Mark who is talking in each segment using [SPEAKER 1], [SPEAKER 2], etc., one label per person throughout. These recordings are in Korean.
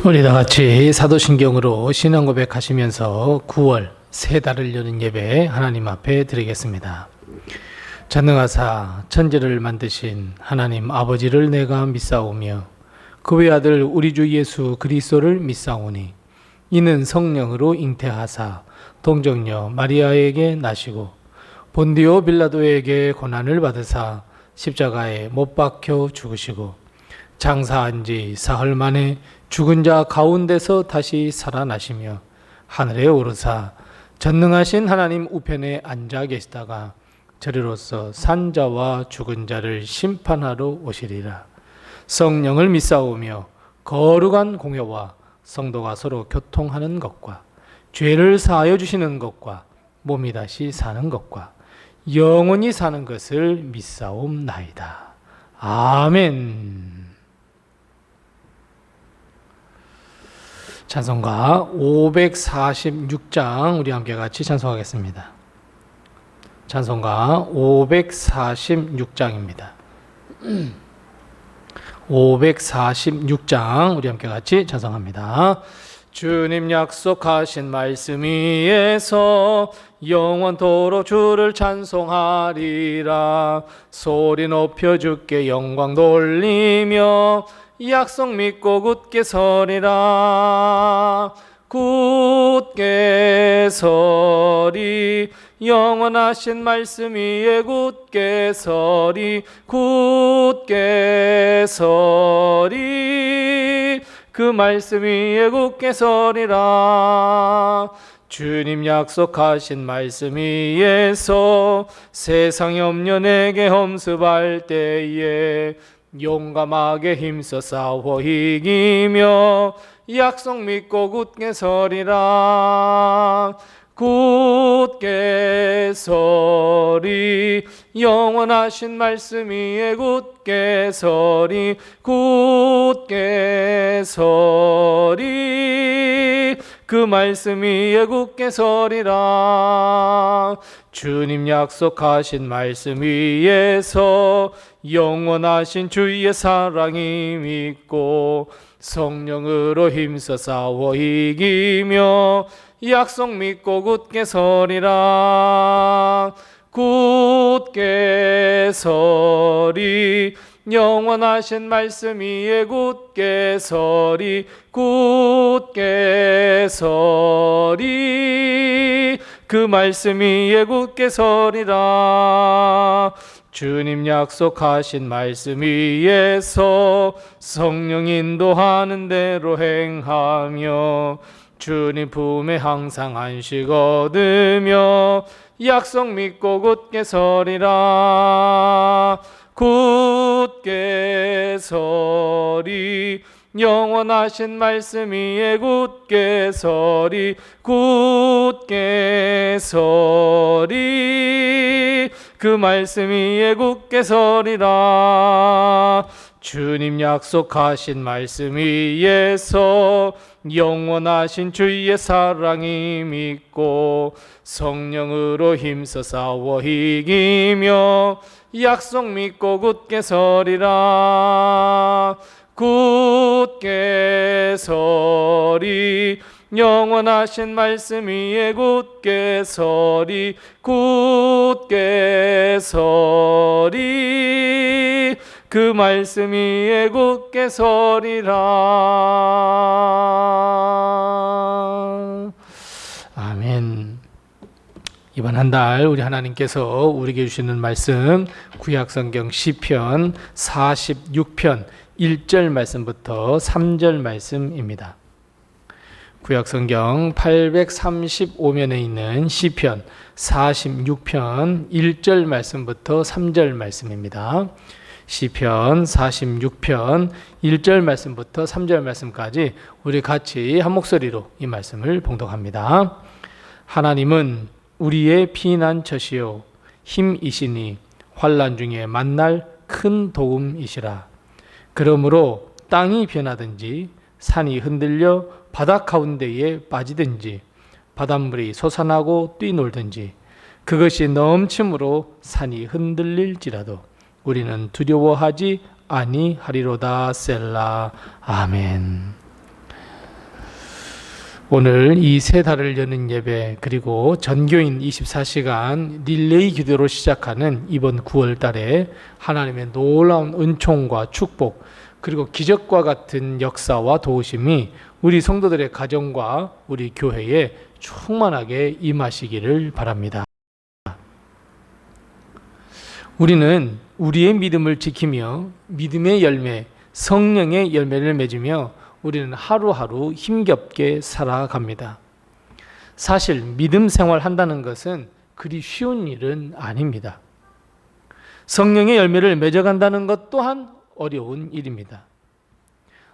[SPEAKER 1] 우리 다 같이 사도신경으로 신앙 고백하시면서 9월 세 달을 여는 예배 하나님 앞에 드리겠습니다. 전능하사 천지를 만드신 하나님 아버지를 내가 믿사오며 그의 아들 우리 주 예수 그리스도를 믿사오니 이는 성령으로 잉태하사 동정녀 마리아에게 나시고 본디오 빌라도에게 고난을 받으사 십자가에 못 박혀 죽으시고 장사한 지 사흘 만에 죽은 자 가운데서 다시 살아나시며 하늘에 오르사 전능하신 하나님 우편에 앉아 계시다가 저리로서 산 자와 죽은 자를 심판하러 오시리라. 성령을 믿사오며 거룩한 공회와 성도가 서로 교통하는 것과 죄를 사하여 주시는 것과 몸이 다시 사는 것과 영원히 사는 것을 믿사옵나이다. 아멘. 찬송가 546장 우리 함께 같이 찬송하겠습니다. 찬송가 546장입니다. 546장 우리 함께 같이 찬송합니다. 주님 약속하신 말씀 위에서 영원토록 주를 찬송하리라. 소리 높여 주께 영광 돌리며 약속 믿고 굳게 서리라. 굳게 서리 영원하신 말씀 위에 굳게 서리. 굳게 서리 그 말씀 위에 굳게 서리라. 주님 약속하신 말씀 위에서 세상의 염려 내게 험습할 때에 용감하게 힘써 싸워 이기며 약속 믿고 굳게 서리라. 굳게 서리 영원하신 말씀 위에 굳게 서리. 굳게 서리 그 말씀 위에 굳게 서리라. 주님 약속하신 말씀 위에서 영원하신 주의 사랑이 믿고 성령으로 힘써 싸워 이기며 약속 믿고 굳게 서리라. 굳게 서리 영원하신 말씀 위에 굳게 서리. 굳게 서리 그 말씀 위에 굳게 서리라. 주님 약속하신 말씀 위에서 성령 인도하는 대로 행하며 주님 품에 항상 안식 얻으며 약속 믿고 굳게 서리라. 굳게 서리 영원하신 말씀 위에 굳게 서리. 굳게 서리 그 말씀 위에 굳게 서리라. 주님 약속하신 말씀 위에서 영원하신 주의 사랑이 믿고 성령으로 힘써 싸워 이기며 약속 믿고 굳게 서리라. 굳게 서리 영원하신 말씀 위에 굳게 서리. 굳게 서리 그 말씀 위에 굳게 서리라. 아멘. 이번 한 달 우리 하나님께서 우리에게 주시는 말씀 구약성경 시편 46편 1절 말씀부터 3절 말씀입니다. 구약성경 835면에 있는 시편 46편 1절 말씀부터 3절 말씀입니다. 시편 46편 1절 말씀부터 3절 말씀까지 우리 같이 한 목소리로 이 말씀을 봉독합니다. 하나님은 우리의 피난처시요 힘이시니 환난 중에 만날 큰 도움이시라. 그러므로 땅이 변하든지 산이 흔들려 바다 가운데에 빠지든지 바닷물이 솟아나고 뛰놀든지 그것이 넘침으로 산이 흔들릴지라도 우리는 두려워하지 아니하리로다. 셀라. 아멘. 오늘 이 세 달을 여는 예배 그리고 전교인 24시간 릴레이 기도로 시작하는 이번 9월 달에 하나님의 놀라운 은총과 축복 그리고 기적과 같은 역사와 도우심이 우리 성도들의 가정과 우리 교회에 충만하게 임하시기를 바랍니다. 우리는 우리의 믿음을 지키며 믿음의 열매, 성령의 열매를 맺으며 우리는 하루하루 힘겹게 살아갑니다. 사실 믿음 생활 한다는 것은 그리 쉬운 일은 아닙니다. 성령의 열매를 맺어간다는 것 또한 어려운 일입니다.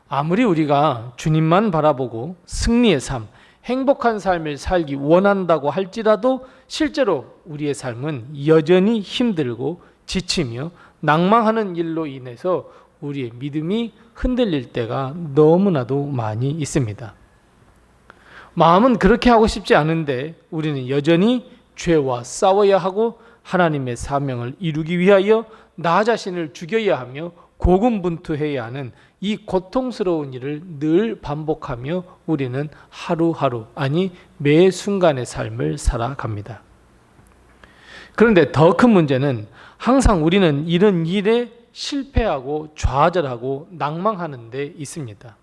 [SPEAKER 1] 아무리 우리가 주님만 바라보고 승리의 삶, 행복한 삶을 살기 원한다고 할지라도 실제로 우리의 삶은 여전히 힘들고 지치며 낭망하는 일로 인해서 우리의 믿음이 흔들릴 때가 너무나도 많이 있습니다. 마음은 그렇게 하고 싶지 않은데 우리는 여전히 죄와 싸워야 하고 하나님의 사명을 이루기 위하여 나 자신을 죽여야 하며 고군분투해야 하는 이 고통스러운 일을 늘 반복하며 우리는 하루하루 아니 매 순간의 삶을 살아갑니다. 그런데 더 큰 문제는 항상 우리는 이런 일에 실패하고 좌절하고 낭망하는 데 있습니다.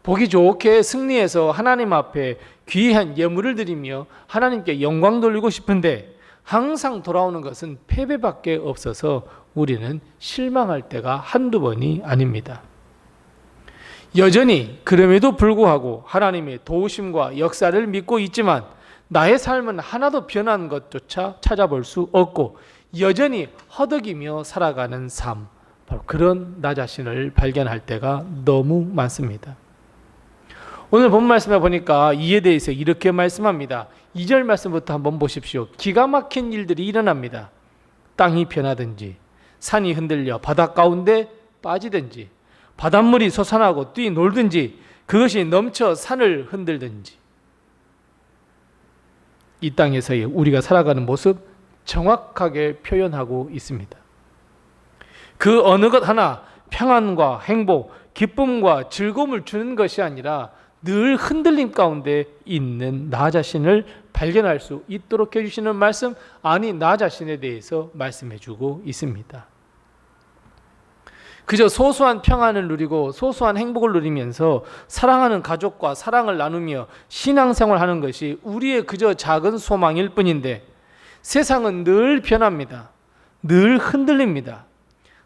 [SPEAKER 1] 보기 좋게 승리해서 하나님 앞에 귀한 예물을 드리며 하나님께 영광 돌리고 싶은데 항상 돌아오는 것은 패배밖에 없어서 우리는 실망할 때가 한두 번이 아닙니다. 여전히 그럼에도 불구하고 하나님의 도우심과 역사를 믿고 있지만 나의 삶은 하나도 변한 것조차 찾아볼 수 없고 여전히 허덕이며 살아가는 삶, 바로 그런 나 자신을 발견할 때가 너무 많습니다. 오늘 본 말씀에 보니까 이에 대해서 이렇게 말씀합니다. 2절 말씀부터 한번 보십시오. 기가 막힌 일들이 일어납니다. 땅이 변하든지 산이 흔들려 바다 가운데 빠지든지 바닷물이 솟아나고 뛰놀든지 그것이 넘쳐 산을 흔들든지 이 땅에서의 우리가 살아가는 모습 정확하게 표현하고 있습니다. 그 어느 것 하나 평안과 행복, 기쁨과 즐거움을 주는 것이 아니라 늘 흔들림 가운데 있는 나 자신을 발견할 수 있도록 해주시는 말씀, 아니 나 자신에 대해서 말씀해주고 있습니다. 그저 소소한 평안을 누리고 소소한 행복을 누리면서 사랑하는 가족과 사랑을 나누며 신앙생활하는 것이 우리의 그저 작은 소망일 뿐인데 세상은 늘 변합니다. 늘 흔들립니다.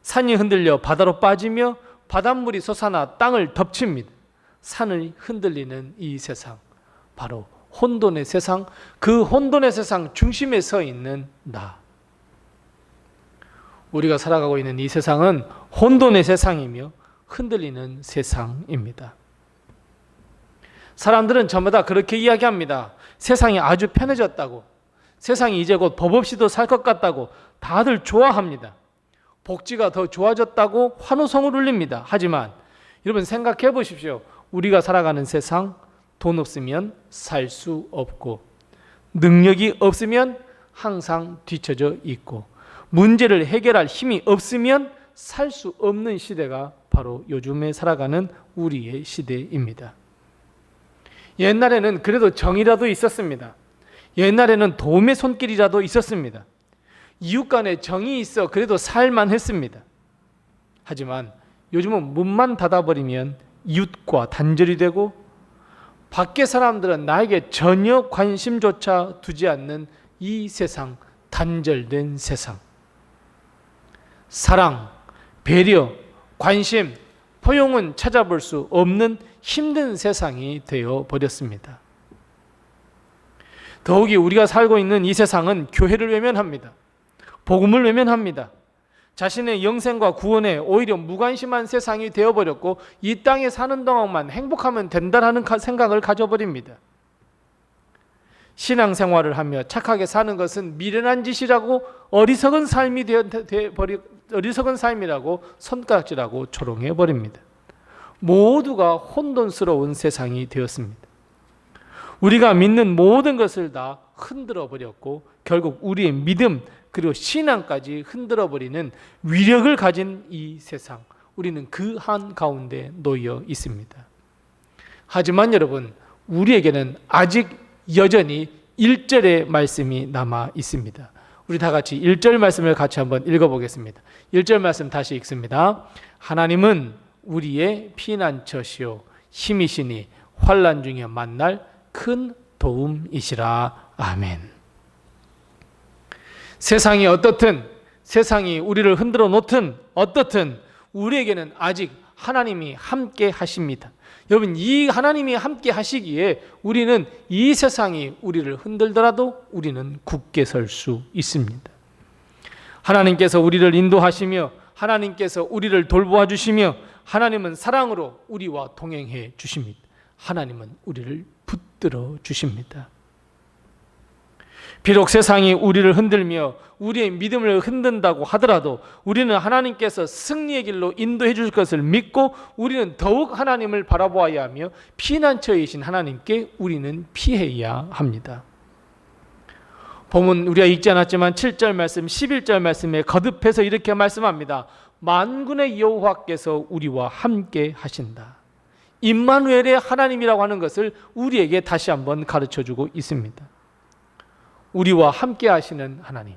[SPEAKER 1] 산이 흔들려 바다로 빠지며 바닷물이 솟아나 땅을 덮칩니다. 산을 흔들리는 이 세상, 바로 혼돈의 세상, 그 혼돈의 세상 중심에 서 있는 나. 우리가 살아가고 있는 이 세상은 혼돈의 세상이며 흔들리는 세상입니다. 사람들은 저마다 그렇게 이야기합니다. 세상이 아주 편해졌다고, 세상이 이제 곧 법 없이도 살 것 같다고 다들 좋아합니다. 복지가 더 좋아졌다고 환호성을 울립니다. 하지만 여러분 생각해 보십시오. 우리가 살아가는 세상, 돈 없으면 살 수 없고 능력이 없으면 항상 뒤처져 있고 문제를 해결할 힘이 없으면 살 수 없는 시대가 바로 요즘에 살아가는 우리의 시대입니다. 옛날에는 그래도 정이라도 있었습니다. 옛날에는 도움의 손길이라도 있었습니다. 이웃 간에 정이 있어 그래도 살만 했습니다. 하지만 요즘은 문만 닫아버리면 이웃과 단절이 되고 밖의 사람들은 나에게 전혀 관심조차 두지 않는 이 세상, 단절된 세상. 사랑, 배려, 관심, 포용은 찾아볼 수 없는 힘든 세상이 되어 버렸습니다. 더욱이 우리가 살고 있는 이 세상은 교회를 외면합니다. 복음을 외면합니다. 자신의 영생과 구원에 오히려 무관심한 세상이 되어버렸고 이 땅에 사는 동안만 행복하면 된다는 생각을 가져버립니다. 신앙생활을 하며 착하게 사는 것은 미련한 짓이라고 어리석은 삶이라고 손가락질하고 조롱해버립니다. 모두가 혼돈스러운 세상이 되었습니다. 우리가 믿는 모든 것을 다 흔들어버렸고 결국 우리의 믿음 그리고 신앙까지 흔들어버리는 위력을 가진 이 세상, 우리는 그 한가운데 놓여 있습니다. 하지만 여러분, 우리에게는 아직 여전히 1절의 말씀이 남아 있습니다. 우리 다 같이 1절 말씀을 같이 한번 읽어보겠습니다. 1절 말씀 다시 읽습니다. 하나님은 우리의 피난처시요 힘이시니 환난 중에 만날 큰 도움이시라. 아멘. 세상이 어떻든, 세상이 우리를 흔들어 놓든 어떻든 우리에게는 아직 하나님이 함께 하십니다. 여러분, 이 하나님이 함께 하시기에 우리는 이 세상이 우리를 흔들더라도 우리는 굳게 설 수 있습니다. 하나님께서 우리를 인도하시며 하나님께서 우리를 돌보아 주시며 하나님은 사랑으로 우리와 동행해 주십니다. 하나님은 우리를 붙들어 주십니다. 비록 세상이 우리를 흔들며 우리의 믿음을 흔든다고 하더라도 우리는 하나님께서 승리의 길로 인도해 줄 것을 믿고 우리는 더욱 하나님을 바라보아야 하며 피난처이신 하나님께 우리는 피해야 합니다. 본문 우리가 읽지 않았지만 7절 말씀, 11절 말씀에 거듭해서 이렇게 말씀합니다. 만군의 여호와께서 우리와 함께 하신다. 임마누엘의 하나님이라고 하는 것을 우리에게 다시 한번 가르쳐주고 있습니다. 우리와 함께 하시는 하나님.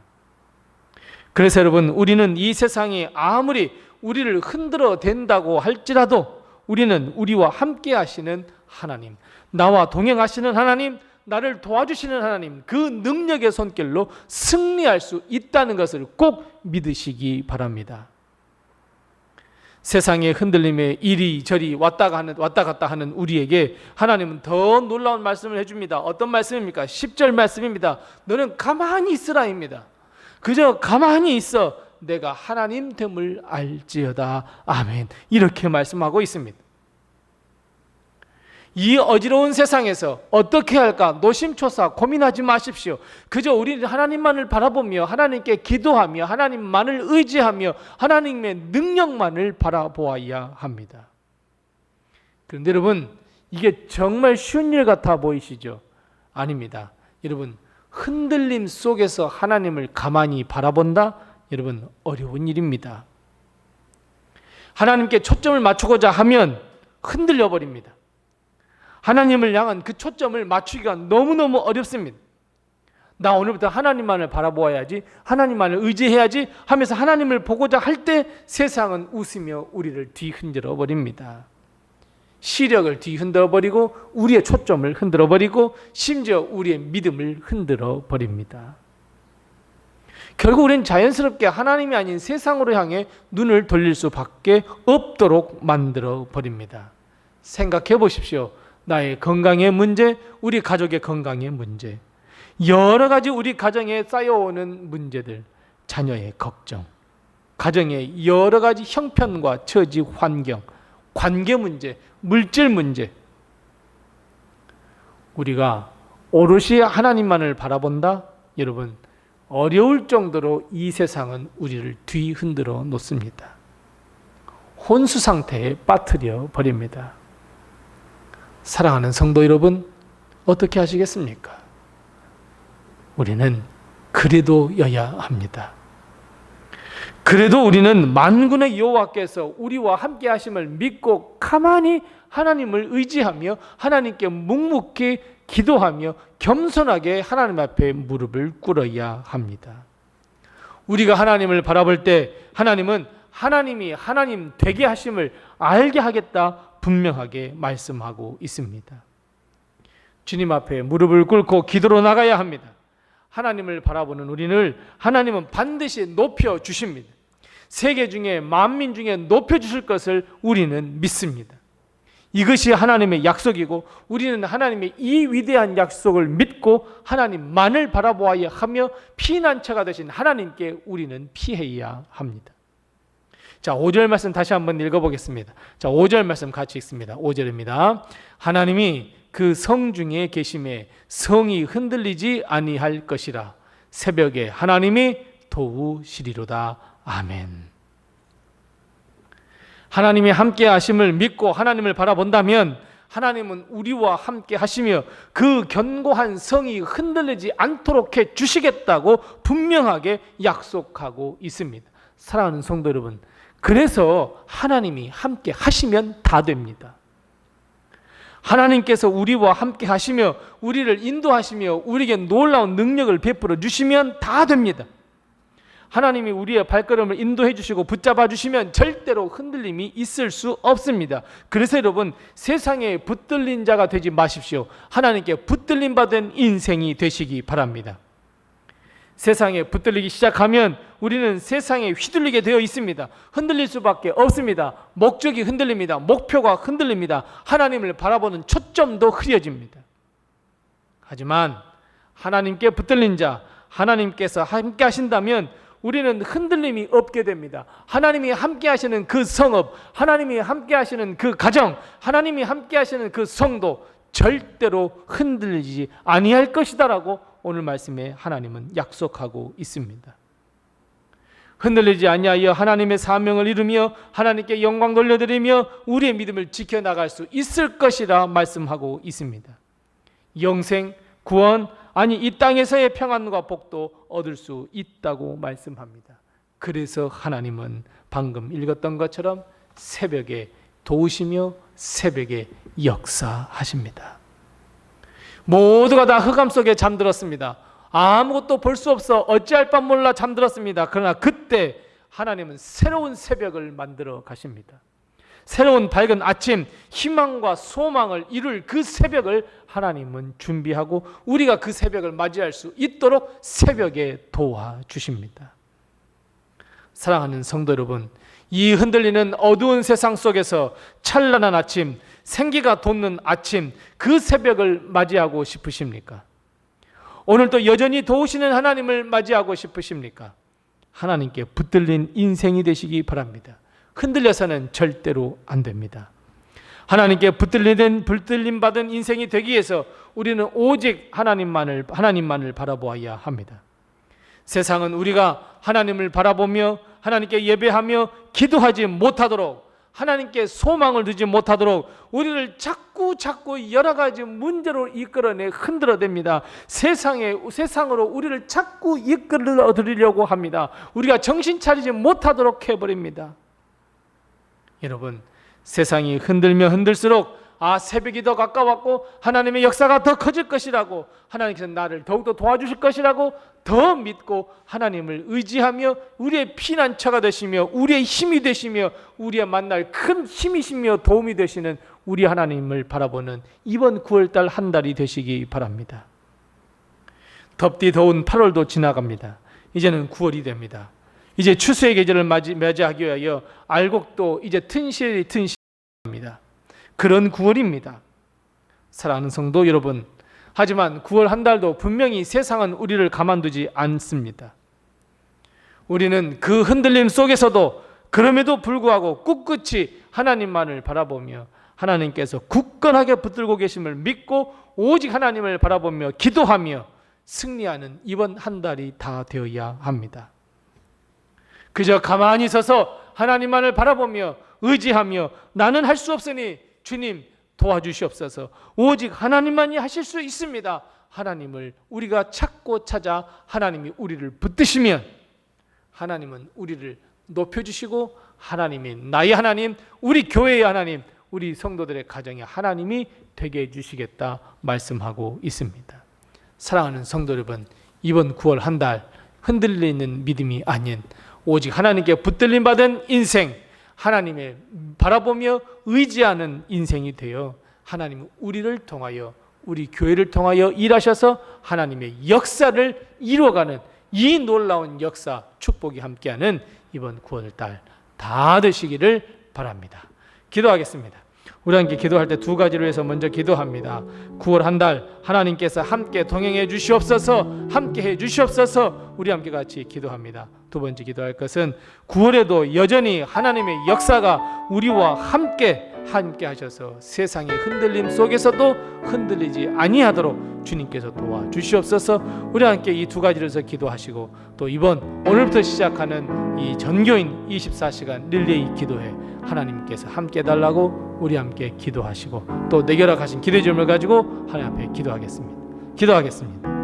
[SPEAKER 1] 그래서 여러분, 우리는 이 세상이 아무리 우리를 흔들어 댄다고 할지라도 우리는 우리와 함께 하시는 하나님, 나와 동행하시는 하나님, 나를 도와주시는 하나님, 그 능력의 손길로 승리할 수 있다는 것을 꼭 믿으시기 바랍니다. 세상의 흔들림에 이리저리 왔다 갔다 하는 우리에게 하나님은 더 놀라운 말씀을 해줍니다. 어떤 말씀입니까? 10절 말씀입니다. 너는 가만히 있으라입니다. 그저 가만히 있어 내가 하나님 됨을 알지어다. 아멘. 이렇게 말씀하고 있습니다. 이 어지러운 세상에서 어떻게 할까 노심초사 고민하지 마십시오. 그저 우리는 하나님만을 바라보며 하나님께 기도하며 하나님만을 의지하며 하나님의 능력만을 바라보아야 합니다. 그런데 여러분, 이게 정말 쉬운 일 같아 보이시죠? 아닙니다. 여러분, 흔들림 속에서 하나님을 가만히 바라본다? 여러분, 어려운 일입니다. 하나님께 초점을 맞추고자 하면 흔들려 버립니다. 하나님을 향한 그 초점을 맞추기가 너무너무 어렵습니다. 나 오늘부터 하나님만을 바라보아야지, 하나님만을 의지해야지 하면서 하나님을 보고자 할 때 세상은 웃으며 우리를 뒤흔들어 버립니다. 시력을 뒤흔들어 버리고 우리의 초점을 흔들어 버리고 심지어 우리의 믿음을 흔들어 버립니다. 결국 우리는 자연스럽게 하나님이 아닌 세상으로 향해 눈을 돌릴 수밖에 없도록 만들어 버립니다. 생각해 보십시오. 나의 건강의 문제, 우리 가족의 건강의 문제, 여러 가지 우리 가정에 쌓여오는 문제들, 자녀의 걱정, 가정의 여러 가지 형편과 처지, 환경, 관계 문제, 물질 문제. 우리가 오롯이 하나님만을 바라본다? 여러분, 어려울 정도로 이 세상은 우리를 뒤흔들어 놓습니다. 혼수 상태에 빠뜨려 버립니다. 사랑하는 성도 여러분, 어떻게 하시겠습니까? 우리는 그래도여야 합니다. 그래도 우리는 만군의 여호와께서 우리와 함께 하심을 믿고 가만히 하나님을 의지하며 하나님께 묵묵히 기도하며 겸손하게 하나님 앞에 무릎을 꿇어야 합니다. 우리가 하나님을 바라볼 때 하나님은 하나님이 하나님 되게 하심을 알게 하겠다 분명하게 말씀하고 있습니다. 주님 앞에 무릎을 꿇고 기도로 나가야 합니다. 하나님을 바라보는 우리를 하나님은 반드시 높여주십니다. 세계 중에 만민 중에 높여주실 것을 우리는 믿습니다. 이것이 하나님의 약속이고 우리는 하나님의 이 위대한 약속을 믿고 하나님만을 바라보아야 하며 피난처가 되신 하나님께 우리는 피해야 합니다. 자, 5절 말씀 다시 한번 읽어보겠습니다. 자, 5절 말씀 같이 읽습니다. 5절입니다. 하나님이 그 성 중에 계심에 성이 흔들리지 아니할 것이라. 새벽에 하나님이 도우시리로다. 아멘. 하나님이 함께 하심을 믿고 하나님을 바라본다면 하나님은 우리와 함께 하시며 그 견고한 성이 흔들리지 않도록 해 주시겠다고 분명하게 약속하고 있습니다. 사랑하는 성도 여러분, 그래서 하나님이 함께 하시면 다 됩니다. 하나님께서 우리와 함께 하시며 우리를 인도하시며 우리에게 놀라운 능력을 베풀어 주시면 다 됩니다. 하나님이 우리의 발걸음을 인도해 주시고 붙잡아 주시면 절대로 흔들림이 있을 수 없습니다. 그래서 여러분, 세상에 붙들린 자가 되지 마십시오. 하나님께 붙들림 받은 인생이 되시기 바랍니다. 세상에 붙들리기 시작하면 우리는 세상에 휘둘리게 되어 있습니다. 흔들릴 수밖에 없습니다. 목적이 흔들립니다. 목표가 흔들립니다. 하나님을 바라보는 초점도 흐려집니다. 하지만 하나님께 붙들린 자, 하나님께서 함께 하신다면 우리는 흔들림이 없게 됩니다. 하나님이 함께 하시는 그 성업, 하나님이 함께 하시는 그 가정, 하나님이 함께 하시는 그 성도 절대로 흔들리지 아니할 것이다라고 오늘 말씀에 하나님은 약속하고 있습니다. 흔들리지 아니하여 하나님의 사명을 이루며 하나님께 영광 돌려드리며 우리의 믿음을 지켜나갈 수 있을 것이라 말씀하고 있습니다. 영생, 구원, 아니 이 땅에서의 평안과 복도 얻을 수 있다고 말씀합니다. 그래서 하나님은 방금 읽었던 것처럼 새벽에 도우시며 새벽에 역사하십니다. 모두가 다 흑암 속에 잠들었습니다. 아무것도 볼 수 없어 어찌할 바 몰라 잠들었습니다. 그러나 그때 하나님은 새로운 새벽을 만들어 가십니다. 새로운 밝은 아침, 희망과 소망을 이룰 그 새벽을 하나님은 준비하고 우리가 그 새벽을 맞이할 수 있도록 새벽에 도와주십니다. 사랑하는 성도 여러분, 이 흔들리는 어두운 세상 속에서 찬란한 아침, 생기가 돋는 아침, 그 새벽을 맞이하고 싶으십니까? 오늘도 여전히 도우시는 하나님을 맞이하고 싶으십니까? 하나님께 붙들린 인생이 되시기 바랍니다. 흔들려서는 절대로 안 됩니다. 하나님께 붙들림 받은 인생이 되기 위해서 우리는 오직 하나님만을 바라보아야 합니다. 세상은 우리가 하나님을 바라보며 하나님께 예배하며 기도하지 못하도록, 하나님께 소망을 두지 못하도록 우리를 자꾸 여러 가지 문제로 이끌어내 흔들어댑니다. 세상으로 우리를 자꾸 이끌어 드리려고 합니다. 우리가 정신 차리지 못하도록 해버립니다. 여러분, 세상이 흔들면 흔들수록 새벽이 더 가까웠고 하나님의 역사가 더 커질 것이라고, 하나님께서 나를 더욱더 도와주실 것이라고 더 믿고 하나님을 의지하며 우리의 피난처가 되시며 우리의 힘이 되시며 우리의 만날 큰 힘이시며 도움이 되시는 우리 하나님을 바라보는 이번 9월달 한 달이 되시기 바랍니다. 덥디 더운 8월도 지나갑니다. 이제는 9월이 됩니다. 이제 추수의 계절을 맞이하기 위하여 알곡도 이제 튼실합니다. 그런 9월입니다. 사랑하는 성도 여러분, 하지만 9월 한 달도 분명히 세상은 우리를 가만두지 않습니다. 우리는 그 흔들림 속에서도 그럼에도 불구하고 꿋꿋이 하나님만을 바라보며 하나님께서 굳건하게 붙들고 계심을 믿고 오직 하나님을 바라보며 기도하며 승리하는 이번 한 달이 다 되어야 합니다. 그저 가만히 서서 하나님만을 바라보며 의지하며 나는 할 수 없으니 주님 도와주시옵소서. 오직 하나님만이 하실 수 있습니다. 하나님을 우리가 찾고 찾아 하나님이 우리를 붙드시면 하나님은 우리를 높여주시고 하나님이 나의 하나님, 우리 교회의 하나님, 우리 성도들의 가정의 하나님이 되게 해주시겠다 말씀하고 있습니다. 사랑하는 성도 여러분, 이번 9월 한 달 흔들리는 믿음이 아닌 오직 하나님께 붙들림 받은 인생, 하나님을 바라보며 의지하는 인생이 되어 하나님은 우리를 통하여 우리 교회를 통하여 일하셔서 하나님의 역사를 이루어가는 이 놀라운 역사 축복이 함께하는 이번 9월달 다 되시기를 바랍니다. 기도하겠습니다. 우리 함께 기도할 때 두 가지로 해서 먼저 기도합니다. 9월 한 달 하나님께서 함께 동행해 주시옵소서, 함께 해 주시옵소서. 우리 함께 같이 기도합니다. 두 번째 기도할 것은 9월에도 여전히 하나님의 역사가 우리와 함께 하셔서 세상의 흔들림 속에서도 흔들리지 아니하도록 주님께서 도와주시옵소서. 우리 함께 이 두 가지를 해서 기도하시고 또 오늘부터 시작하는 이 전교인 24시간 릴레이 기도회 하나님께서 함께 해달라고 우리 함께 기도하시고 또 내결하신 기도의 점을 가지고 하나님 앞에 기도하겠습니다.